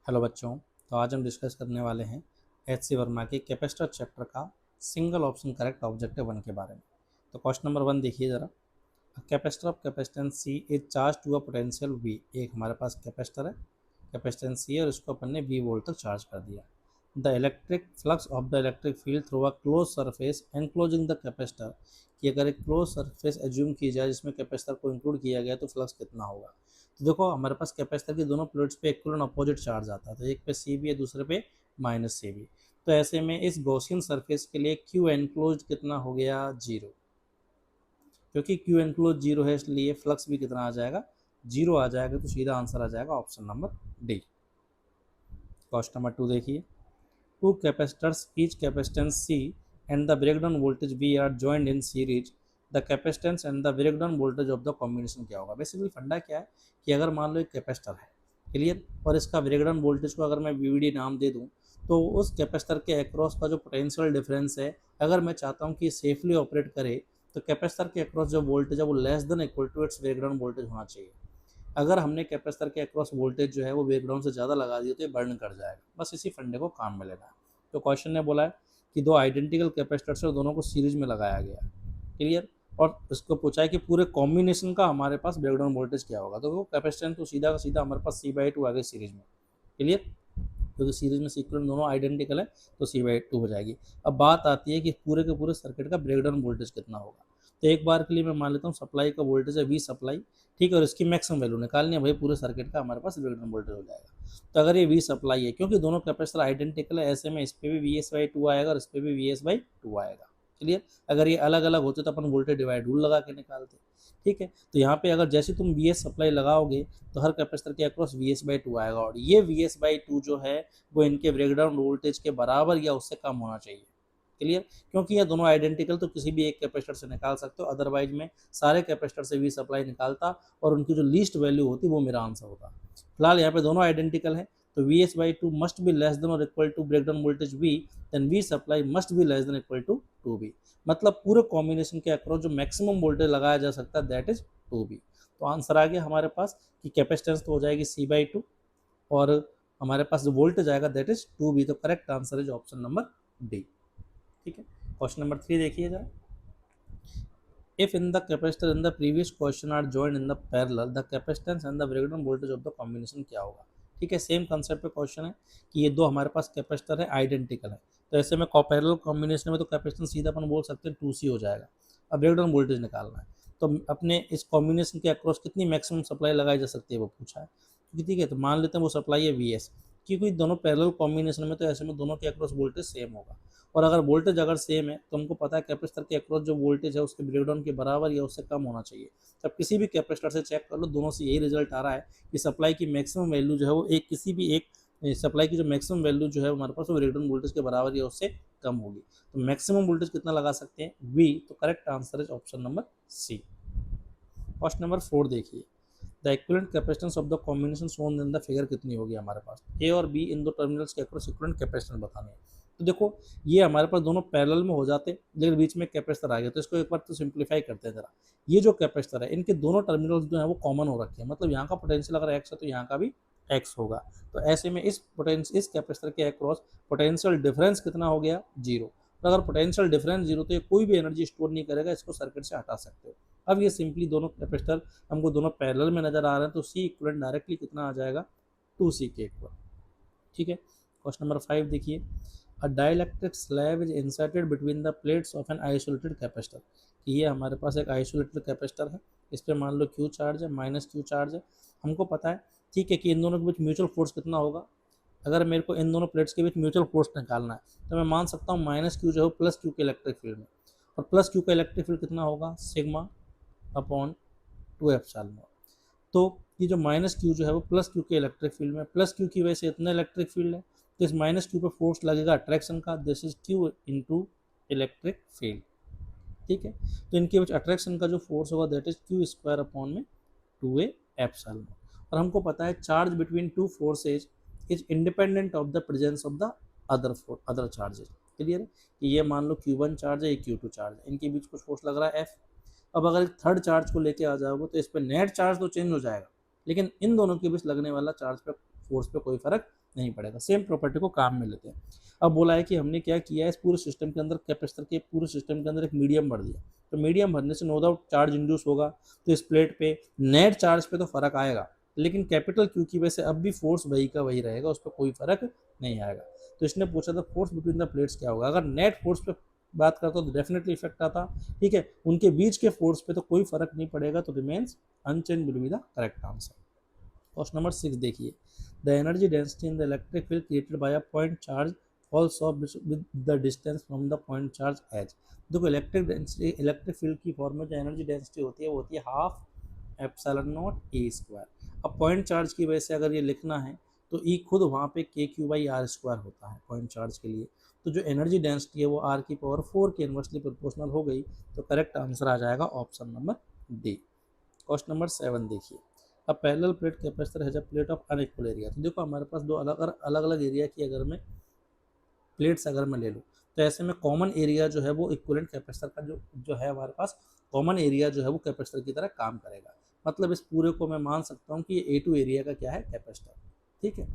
Hello बच्चों। तो आज हम डिस्कस करने वाले हैं एच सी वर्मा के कैपेसिटर चैप्टर का single option correct objective one के बारे में। तो क्वेश्चन नंबर वन देखिए ज़रा। Capacitor of capacitance C is charge to a potential V. एक हमारे पास कैपेसिटर है, कैपेसिटेंस सी है और इसको अपन ने वी वोल्ट तक चार्ज कर दिया। The electric flux of the electric field through a close surface enclosing the capacitor, कि अगर एक क्लोज सरफेस एज्यूम की जाए जिसमें कैपेसिटर को इंक्लूड किया गया तो फ्लक्स कितना होगा। तो देखो हमारे पास कैपेसिटर की दोनों प्लेट्स पे इक्वल अपोजिट चार्ज आता है, तो एक पे सी भी है दूसरे पे माइनस सी भी। तो ऐसे में इस गॉसियन सरफेस के लिए क्यू एनक्लोज कितना हो गया, जीरो। क्योंकि क्यू एनक्लोज जीरो है इसलिए फ्लक्स भी कितना आ जाएगा, जीरो आ जाएगा। तो सीधा आंसर आ जाएगा option number D. Question number two देखिए। Two capacitors each capacitance C and the breakdown voltage V are joined in series, the capacitance and the breakdown voltage of the combination क्या होगा। Basically फंडा क्या है कि अगर मान लो एक कैपेसिटर है, क्लियर, और इसका ब्रेकडाउन वोल्टेज को अगर मैं वीवीडी नाम दे दूं, तो उस कैपेसिटर के अक्रॉस का जो पोटेंशियल डिफरेंस है, अगर मैं चाहता हूं कि सेफली ऑपरेट करे, तो कैपेसिटर के अक्रॉस जो वोल्टेज है वो less than equal to its breakdown voltage होना चाहिए। अगर हमने कैपेसिटर के अक्रॉस वोल्टेज जो है वो बैकग्राउंड से ज़्यादा लगा दिया तो ये बर्न कर जाएगा। बस इसी फंडे को काम में लेना है। तो क्वेश्चन ने बोला है कि दो आइडेंटिकल कैपेसिटर्स और दोनों को सीरीज में लगाया गया है, क्लियर, और इसको पूछा है कि पूरे कॉम्बिनेशन का हमारे पास बैकग्राउंड वोल्टेज क्या होगा। तो वो कैपेसिटेंस तो सीधा का सीधा हमारे पास C/2 आ गई सीरीज में, क्लियर, क्योंकि सीरीज में सीक्वेंस दोनों आइडेंटिकल है तो C/2 हो जाएगी। अब बात आती है कि पूरे के पूरे सर्किट का ब्रेकडाउन वोल्टेज कितना होगा। तो एक बार के लिए मैं मान लेता हूँ सप्लाई का वोल्टेज है V सप्लाई, ठीक है, और इसकी मैक्सिमम वैल्यू निकालनी है भाई, पूरे सर्किट का हमारे पास ब्रेकडाउन वोल्टेज हो जाएगा। तो अगर ये V सप्लाई है, क्योंकि दोनों कैपेसिटर आइडेंटिकल है, ऐसे में इस पर भी VS/2 आएगा और इस पर भी VS/2 आएगा, क्लियर। अगर ये अलग अलग होते तो अपन वोल्टेज डिवाइड रूल लगा के निकालते, ठीक है। तो यहाँ पे अगर जैसे तुम VS सप्लाई लगाओगे तो हर कैपेसिटर के अक्रॉस VS/2 आएगा, और ये VS/2 जो है वो इनके ब्रेकडाउन वोल्टेज के बराबर या उससे कम होना चाहिए, क्लियर। क्योंकि ये दोनों आइडेंटिकल तो किसी भी एक कैपेसिटर से निकाल सकते हो, अदरवाइज में सारे कैपेसिटर से वी सप्लाई निकालता और उनकी जो लीस्ट वैल्यू होती वो मेरा आंसर होता। फिलहाल यहाँ पे दोनों आइडेंटिकल है, तो VS/2 must be less than और equal to breakdown voltage V, then V supply must be less than equal to 2V। मतलब पूरे कॉम्बिनेशन के अक्रॉस जो मैक्सिमम वोल्टेज लगाया जा सकता है दैट इज 2V। तो आंसर आ गया हमारे पास कि कैपेसिटेंस तो हो जाएगी C/2 और हमारे पास जो वोल्टेज आएगा दैट इज 2V। तो correct answer is option number D, ठीक है। क्वेश्चन नंबर 3 देखिए जरा। If in the capacitor in the previous question are joined in the parallel, the capacitance and the breakdown voltage of the combination क्या होगा। ठीक है, same concept पे question है कि ये दो हमारे पास कैपेसिटर है, आइडेंटिकल है, तो ऐसे में पैरेलल कॉम्बिनेशन में तो कैपेसिटेंस सीधा अपन बोल सकते हैं 2C हो जाएगा। अब ब्रेकडाउन वोल्टेज निकालना है, तो अपने इस कॉम्बिनेशन के अक्रॉस कितनी मैक्सिमम सप्लाई लगाई जा सकती है वो पूछा है। ठीक है, तो मान लेते हैं वो सप्लाई है VS, क्योंकि दोनों पैरेलल कॉम्बिनेशन में तो ऐसे में दोनों के अक्रॉस वोल्टेज सेम होगा। और अगर वोल्टेज अगर सेम है तो हमको पता है कैपेसिटर के अक्रॉस जो वोल्टेज है उसके ब्रेकडाउन के बराबर या उससे कम होना चाहिए। तब किसी भी कैपेसिटर से चेक कर लो, दोनों से यही रिजल्ट आ रहा है कि सप्लाई की मैक्सिमम वैल्यू जो है वो एक किसी भी एक सप्लाई की जो मैक्सिमम वैल्यू जो है हमारे पास वो ब्रेकडाउन वोल्टेज के बराबर या उससे कम होगी। तो मैक्सिमम वोल्टेज कितना लगा सकते हैं, V। तो correct answer is option number C। Question number 4 देखिए। The equivalent capacitance of the combination shown in the figure कितनी होगी हमारे पास। A और B इन दो टर्मिनल्स के अक्रॉस इक्विवेलेंट कैपेसिटेंस बतानी है। तो देखो ये हमारे पास दोनों पैरेलल में हो जाते, लेकिन बीच में कैपेसिटर आ गया, तो इसको एक बार तो सिंप्लीफाई करते हैं जरा। ये जो कैपेसिटर है इनके दोनों टर्मिनल्स जो है वो कॉमन हो रखे हैं, मतलब यहाँ का पोटेंशियल अगर x है तो यहाँ का भी x होगा। तो ऐसे में इस कैपेसिटर के अक्रॉस पोटेंशियल डिफरेंस कितना हो गया, जीरो। तो अगर पोटेंशियल डिफरेंस जीरो तो ये कोई भी एनर्जी स्टोर नहीं करेगा, इसको सर्किट से हटा सकते हो। अब ये सिंपली दोनों कैपेसिटर हमको दोनों पैरेलल में नजर आ रहे हैं, तो C इक्विवेलेंट डायरेक्टली कितना आ जाएगा, 2C के इक्वल, ठीक है। क्वेश्चन नंबर 5 देखिए। अ dielectric slab is inserted between the plates of an isolated capacitor, कि ये हमारे पास एक आइसोलेटेड कैपेसिटर है, इस पर मान लो Q चार्ज है, -Q चार्ज है। हमको पता है, ठीक है, कि इन दोनों के बीच म्यूचुअल फोर्स कितना होगा। अगर मेरे को इन दोनों प्लेट्स के बीच म्यूचुअल फोर्स निकालना है तो मैं मान सकता हूँ -Q जो है +Q के इलेक्ट्रिक फील्ड में, और +Q का इलेक्ट्रिक फील्ड कितना होगा, σ/2ε। तो ये जो -Q जो है वो +Q के इलेक्ट्रिक फील्ड में, +Q की वजह से इतना इलेक्ट्रिक फील्ड है, तो इस -Q पे फोर्स लगेगा अट्रैक्शन का, this is Q into electric field, ठीक है। तो इनके बीच अट्रैक्शन का जो फोर्स होगा दैट इज Q² 2A ε। और हमको पता है charge between two forces is independent of the presence of the other charges, clear है। कि ये मान लो Q1 चार्ज है, ये Q2 चार्ज है, इनके बीच कुछ फोर्स लग रहा है F। अब अगर एक थर्ड चार्ज को लेके आ जाओगे तो इस पर नेट चार्ज तो चेंज हो जाएगा, लेकिन इन दोनों के बीच लगने वाला चार्ज पे फोर्स पे कोई फर्क नहीं पड़ेगा। सेम प्रॉपर्टी को काम में लेते हैं। अब बोला है कि हमने क्या किया है, इस पूरे सिस्टम के अंदर कैपेसिटर के पूरे सिस्टम के अंदर एक मीडियम भर दिया, तो मीडियम भरने से नो डाउट चार्ज इंड्यूस होगा, तो इस प्लेट पे नेट चार्ज पे तो फर्क आएगा, लेकिन कैपिटल क्यू की वजह से अब भी फोर्स वही का वही रहेगा, उस पर कोई फर्क नहीं आएगा। तो इसने पूछा था फोर्स बिटवीन द प्लेट्स क्या होगा। अगर नेट फोर्स पे बात करता तो डेफिनेटली इफेक्ट आता, ठीक है, उनके बीच के फोर्स पे तो कोई फर्क नहीं पड़ेगा, तो remains unchange will be the correct answer. Question number 6 देखिए, the energy density in the electric field created by a point charge falls off with the distance from the point charge H. देखो electric density, electric field की form में जो energy density होती है वो होती है half epsilon naught E square. अब पॉइंट चार्ज की वजह से अगर ये लिखना है तो ई खुद वहाँ पे के क्यू बाई आर स्क्वायर होता है पॉइंट चार्ज के लिए, तो जो एनर्जी डेंसिटी है वो आर की पावर 4 के इन्वर्सली प्रोपोर्शनल हो गई, तो करेक्ट आंसर आ जाएगा option number D. Question number 7 देखिए, अब parallel plate capacitor has a plate of unequal area. तो देखो हमारे पास दो अलग अलग एरिया की अगर मैं प्लेट्स अगर मैं ले लूँ, तो ऐसे में कॉमन एरिया जो है वो इक्विवेलेंट कैपेसिटर का जो है हमारे पास कॉमन एरिया जो है वो कैपेसिटर की तरह काम करेगा। मतलब इस पूरे को मैं मान सकता हूँ कि ये A2 एरिया का क्या है, कैपेसिटर, ठीक है।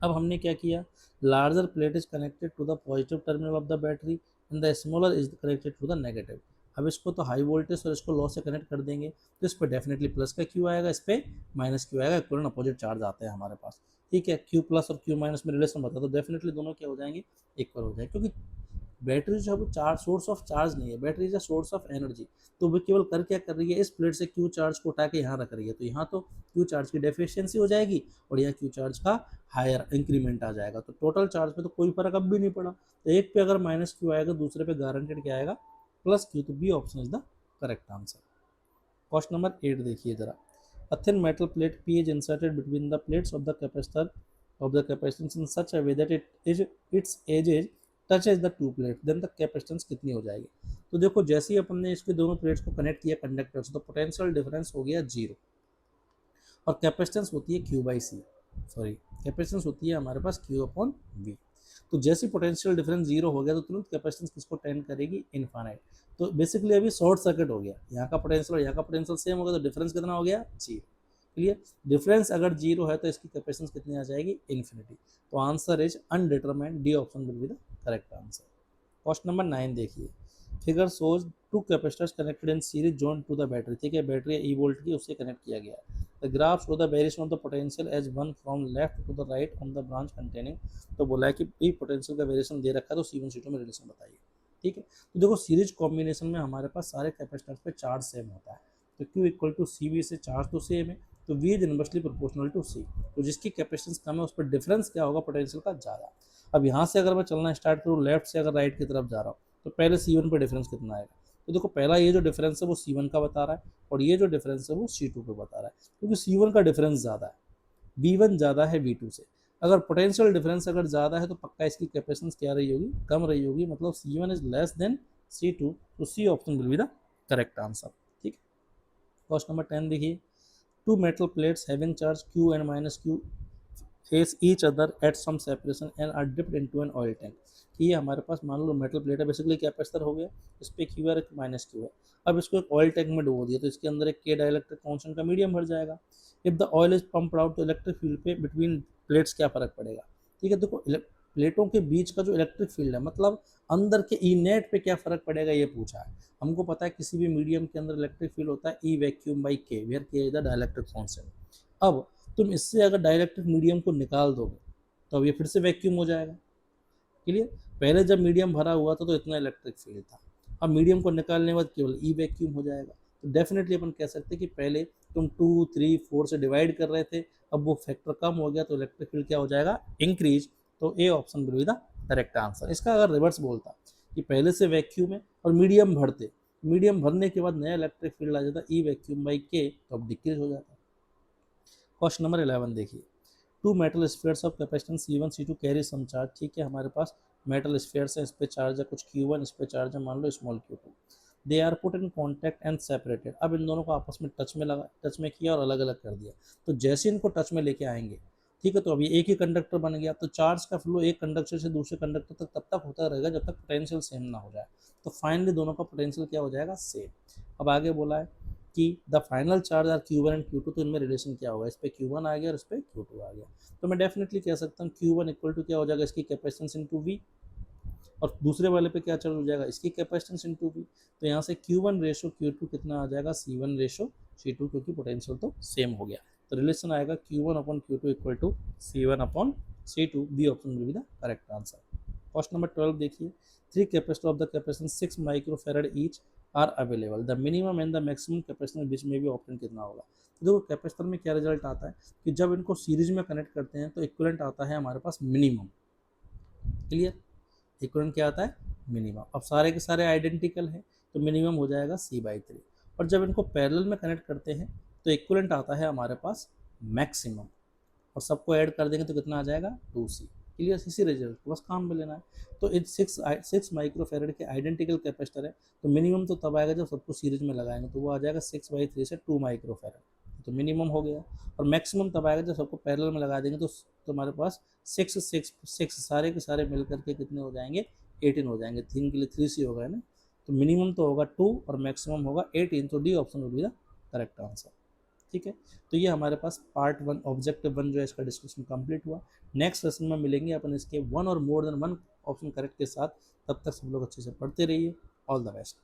अब हमने क्या किया, larger plate is connected to the positive terminal of the battery and the smaller is connected to the negative. अब इसको तो हाई वोल्टेज और इसको लो से कनेक्ट कर देंगे, तो इस पर डेफिनेटली प्लस का क्यू आएगा, इस पर माइनस क्यू आएगा, इक्वल अपोजिट चार्ज आते हैं हमारे पास, ठीक है। क्यू प्लस और क्यू माइनस में रिलेशन बता, तो डेफिनेटली दोनों क्या हो जाएंगे, इक्वल हो जाएंगे, क्योंकि बैटरी जो है वो चार्ज सोर्स ऑफ चार्ज नहीं है, battery is a source of energy. तो वो केवल कर क्या कर रही है, इस प्लेट से क्यू चार्ज को उठा के यहाँ रख रही है, तो यहाँ तो क्यू चार्ज की डेफिशिएंसी हो जाएगी और यहाँ क्यू चार्ज का हायर इंक्रीमेंट आ जाएगा, तो टोटल चार्ज पे तो कोई फर्क अब भी नहीं पड़ा। तो एक पे अगर माइनस क्यू आएगा, दूसरे पे गारंटेड क्या आएगा, प्लस क्यू, तो B option is the correct answer. Question number 8 देखिए जरा, a thin metal plate P is inserted between the plates of the capacitor capacitance in such a way that its edges touches the two plates, then the capacitance कितनी हो जाएगी। तो देखो जैसे ही अपन ने इसके दोनों प्लेट्स को कनेक्ट किया कंडक्टर से, तो पोटेंशियल डिफरेंस हो गया 0 और कैपेसिटेंस होती है Q by C, sorry capacitance होती है हमारे पास क्यू अपॉन वी। तो जैसे पोटेंशियल डिफरेंस 0 हो गया तो तुरंत कैपेसिटेंस किसको टेंड करेगी, इनफाइनाइट। तो बेसिकली अभी शॉर्ट सर्किट हो गया, यहाँ का पोटेंशियल और यहाँ का पोटेंशियल सेम हो गया, तो डिफरेंस कितना हो गया, 0। क्लियर, डिफरेंस अगर 0 है तो इसकी कैपेसिटेंस कितनी आ जाएगी, इन्फिनिटी। तो answer is undetermined, D option will be the correct answer. Question number 9 देखिए, figure shows two capacitors connected in series join to the battery, ठीक है, बैटरी ई वोल्ट की उससे कनेक्ट किया गया है। The graph show the variation of the potential as one from left to the right on the branch containing. तो बोला है कि ई पोटेंशियल का वेरिएशन दे रखा है, तो C1 C2 में रिलेशन बताइए, ठीक है। तो देखो सीरीज कॉम्बिनेशन में हमारे पास सारे कैपेसिटर्स पे चार्ज सेम होता है, तो Q इक्वल टू CV से चार्ज तो सेम है, तो V is inversely proportional to C। तो जिसकी कैपेसिटेंस कम है उस पर डिफरेंस क्या होगा, पोटेंशियल का ज़्यादा। अब यहाँ से अगर मैं चलना स्टार्ट करूँ लेफ्ट से अगर राइट की तरफ जा रहा हूँ, तो पहले C1 पे डिफरेंस कितना आएगा। तो देखो पहला ये जो डिफरेंस है वो C1 का बता रहा है और ये जो डिफरेंस है वो C2 पे बता रहा है, क्योंकि C1 का डिफरेंस ज़्यादा है, V1 ज़्यादा है V2 से। अगर पोटेंशियल डिफरेंस अगर ज़्यादा है तो पक्का इसकी कैपेसिटेंस क्या रही होगी, कम रही होगी, मतलब C1 is less than C2, तो C option will be the correct answer, ठीक है। क्वेश्चन नंबर 10 देखिए, two metal plates having charge Q and minus Q face each other at some separation and are dipped into an oil tank. कि ये हमारे पास मान लो metal plate है, बेसिकली कैपेसिटर हो गया, इस पे क्यू है, माइनस क्यू है। अब इसको एक ऑयल टैंक में डुबो दिया, तो इसके अंदर एक के डाइलेक्ट्रिक कांस्टेंट का मीडियम भर जाएगा। If the oil is pumped out, तो इलेक्ट्रिक फील्ड पे बिटवीन प्लेट्स क्या फर्क पड़ेगा, ठीक है। देखो प्लेटों के बीच का जो इलेक्ट्रिक फील्ड है, मतलब अंदर के ई नेट पे क्या फर्क पड़ेगा ये पूछा है। हमको पता है किसी भी मीडियम के अंदर इलेक्ट्रिक फील्ड होता है ई वैक्यूम बाई के, वेयर के इज द डाइलेक्ट्रिक कांस्टेंट। अब तुम इससे अगर डाइलेक्ट्रिक मीडियम को निकाल दोगे तो अब ये फिर से वैक्यूम हो जाएगा। क्लियर, पहले जब मीडियम भरा हुआ था तो इतना इलेक्ट्रिक फील्ड था, अब मीडियम को निकालने के बाद केवल ई वैक्यूम हो जाएगा। तो डेफिनेटली अपन कह सकते हैं कि पहले तुम 2 3 4 से डिवाइड कर रहे थे, अब वो फैक्टर कम हो गया तो इलेक्ट्रिक फील्ड क्या हो जाएगा, इंक्रीज। तो A option will be the correct answer. इसका अगर रिवर्स बोलता कि पहले से वैक्यूम है और मीडियम भरते, मीडियम भरने के बाद नया इलेक्ट्रिक फील्ड आ जाता ई वैक्यूम बाई के, तो अब डिक्रीज हो जाता। क्वेश्चन नंबर 11 देखिए, two metal spheres of capacitance C1 C2 carry some charge, ठीक है, हमारे पास मेटल स्फीयर्स है, इस पे चार्ज है कुछ Q1, इस पे चार्ज है मान लो small Q2। They are put in contact and separated. अब इन दोनों को आपस में टच में किया और अलग अलग कर दिया। तो जैसे इनको टच में लेके आएंगे, ठीक है, तो अभी एक ही कंडक्टर बन गया, तो चार्ज का फ्लो एक कंडक्टर से दूसरे कंडक्टर तक तब तक होता रहेगा जब तक पोटेंशियल सेम ना हो जाए। तो फाइनली दोनों का पोटेंशियल क्या हो जाएगा, सेम। अब आगे बोला है कि the final charge are Q1 and Q2, तो इनमें रिलेशन क्या होगा, इस पे Q1 आ गया और इस पे Q2 आ गया, तो मैं डेफिनेटली कह सकता हूँ Q1 इक्वल टू क्या हो जाएगा, इसकी कैपेसिटेंस इनटू V, और दूसरे वाले पे क्या चार्ज हो जाएगा, इसकी कैपेसिटेंस इनटू V, तो यहाँ से Q1 रेशो Q2 कितना आ जाएगा, C1 रेशो C2, क्योंकि पोटेंशियल तो सेम हो गया, तो रिलेशन आएगा Q1 upon Q2 equal to C1 upon C2, B option will be the correct answer. Question number 12 देखिए, three capacitor of the capacitance 6 microfarad each are available, the minimum and the maximum capacitance बीच में भी option कितना होगा। तो देखो capacitor में क्या रिजल्ट आता है कि जब इनको सीरीज में कनेक्ट करते हैं तो इक्विवेलेंट आता है हमारे पास मिनिमम, क्लियर, इक्विवेलेंट क्या आता है, मिनिमम। अब सारे के सारे आइडेंटिकल हैं तो मिनिमम हो जाएगा C/3, और जब इनको पैरेलल में कनेक्ट करते हैं तो इक्विवेलेंट आता है हमारे पास मैक्सिमम, और सबको ऐड कर देंगे तो कितना आ जाएगा 2C, क्लियर, इसी रिजल्ट को बस काम में लेना है। तो इन 6 माइक्रोफेरेड के आइडेंटिकल कैपेसिटर है, तो मिनिमम तो तब आएगा जब सबको सीरीज में लगाएंगे, तो वो आ जाएगा 6/3 से 2 माइक्रोफेरेड, तो मिनिमम हो गया, और मैक्सिमम तब आएगा जब सबको पैरेलल में लगा देंगे, तो हमारे पास 6 सारे के सारे मिल करके कितने हो जाएंगे, 18 हो जाएंगे, 3 के लिए 3C होगा ना, तो मिनिमम तो होगा 2 और मैक्सिमम होगा 18, तो डी ऑप्शन होगी द करेक्ट आंसर, ठीक है। तो ये हमारे पास पार्ट 1 ऑब्जेक्टिव 1 जो है इसका डिस्कशन कंप्लीट हुआ। नेक्स्ट सेशन में मिलेंगे अपन इसके 1 और मोर देन 1 ऑप्शन करेक्ट के साथ, तब तक सब लोग अच्छे से पढ़ते रहिए, ऑल द बेस्ट।